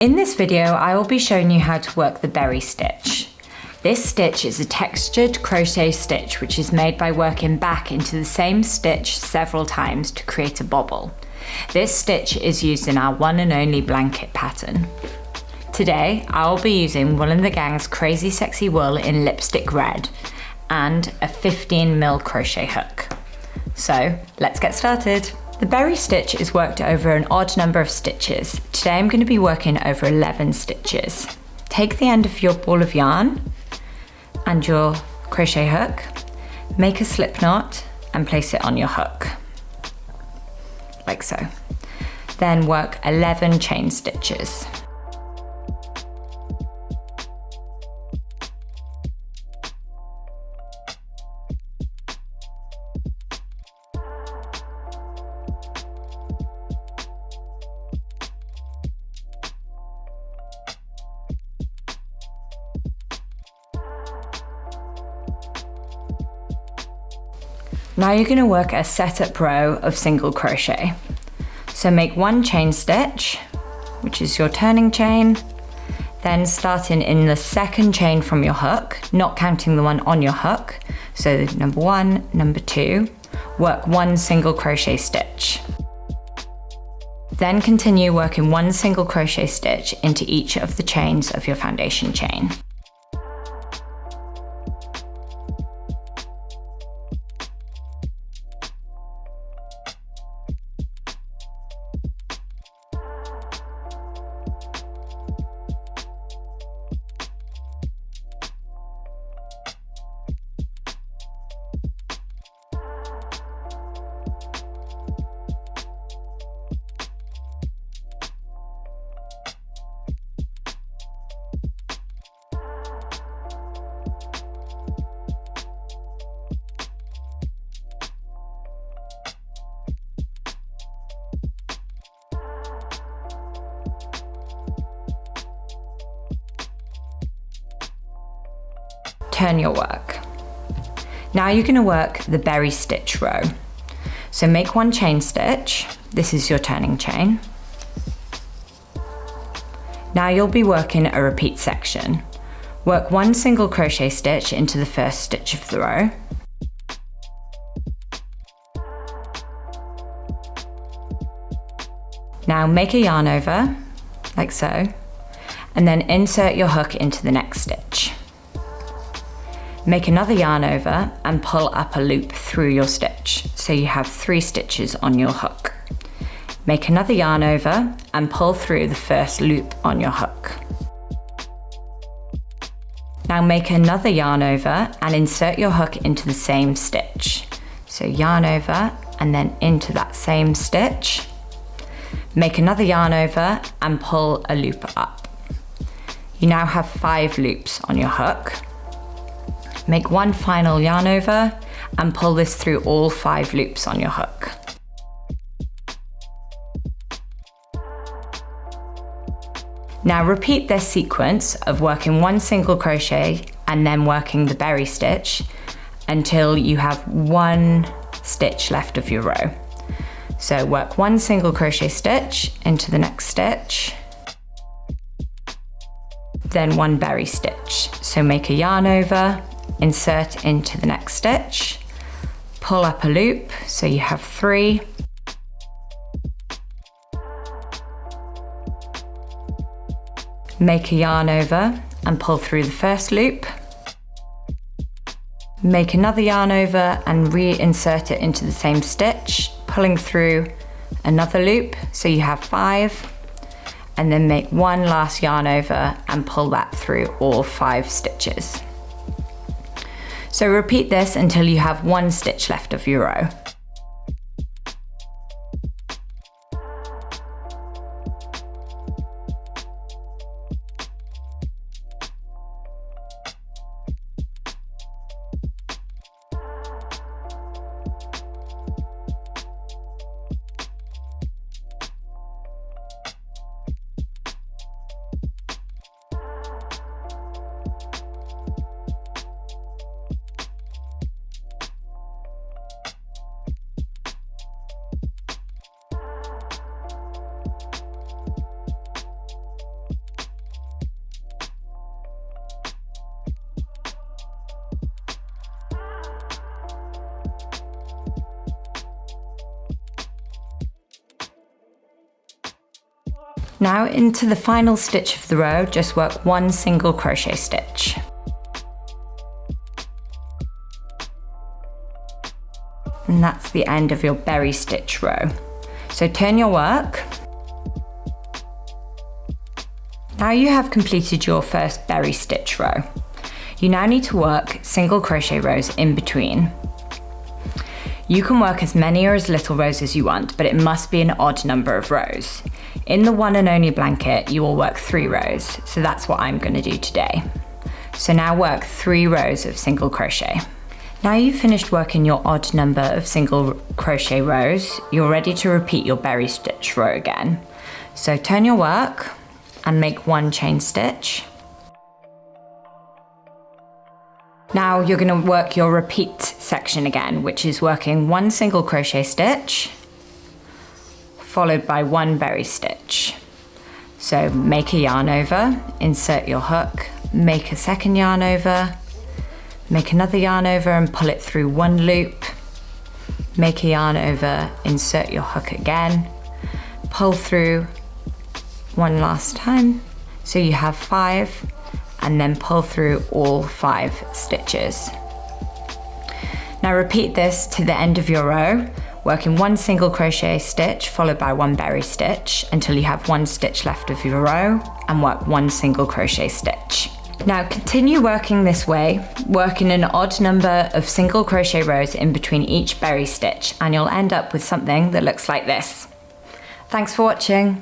In this video, I will be showing you how to work the berry stitch. This stitch is a textured crochet stitch which is made by working back into the same stitch several times to create a bobble. This stitch is used in our one and only blanket pattern. Today, I will be using Wool and the Gang's Crazy Sexy Wool in Lipstick Red and a 15mm crochet hook. So let's get started. The berry stitch is worked over an odd number of stitches. Today I'm going to be working over 11 stitches. Take the end of your ball of yarn and your crochet hook, make a slip knot and place it on your hook, like so. Then work 11 chain stitches. Now you're going to work a setup row of single crochet. So make one chain stitch, which is your turning chain, then starting in the second chain from your hook, not counting the one on your hook. So number 1, number 2, work one single crochet stitch. Then continue working one single crochet stitch into each of the chains of your foundation chain. Turn your work. Now you're going to work the berry stitch row. So make one chain stitch. This is your turning chain. Now you'll be working a repeat section. Work one single crochet stitch into the first stitch of the row. Now make a yarn over, like so, and then insert your hook into the next stitch. Make another yarn over and pull up a loop through your stitch, so you have 3 stitches on your hook. Make another yarn over and pull through the first loop on your hook. Now make another yarn over and insert your hook into the same stitch. So yarn over and then into that same stitch. Make another yarn over and pull a loop up. You now have 5 loops on your hook. Make one final yarn over and pull this through all 5 loops on your hook. Now repeat this sequence of working one single crochet and then working the berry stitch until you have 1 stitch left of your row. So work one single crochet stitch into the next stitch, then 1 berry stitch. So make a yarn over, insert into the next stitch, pull up a loop, so you have 3, make a yarn over and pull through the first loop, make another yarn over and reinsert it into the same stitch, pulling through another loop, so you have 5, and then make one last yarn over and pull that through all 5 stitches. So repeat this until you have 1 stitch left of your row. Now into the final stitch of the row, just work one single crochet stitch. And that's the end of your berry stitch row. So turn your work. Now you have completed your first berry stitch row. You now need to work single crochet rows in between. You can work as many or as little rows as you want, but it must be an odd number of rows. In the one and only blanket, you will work 3 rows, so that's what I'm going to do today. So now work 3 rows of single crochet. Now you've finished working your odd number of single crochet rows, you're ready to repeat your berry stitch row again. So turn your work and make 1 chain stitch. Now you're going to work your repeat section again, which is working 1 single crochet stitch followed by 1 berry stitch. So make a yarn over, insert your hook, make a second yarn over, make another yarn over and pull it through 1 loop, make a yarn over, insert your hook again, pull through 1 last time, so you have 5, and then pull through all 5 stitches. Now repeat this to the end of your row, working 1 single crochet stitch followed by 1 berry stitch until you have 1 stitch left of your row, and work 1 single crochet stitch. Now continue working this way, working an odd number of single crochet rows in between each berry stitch, and you'll end up with something that looks like this. Thanks for watching.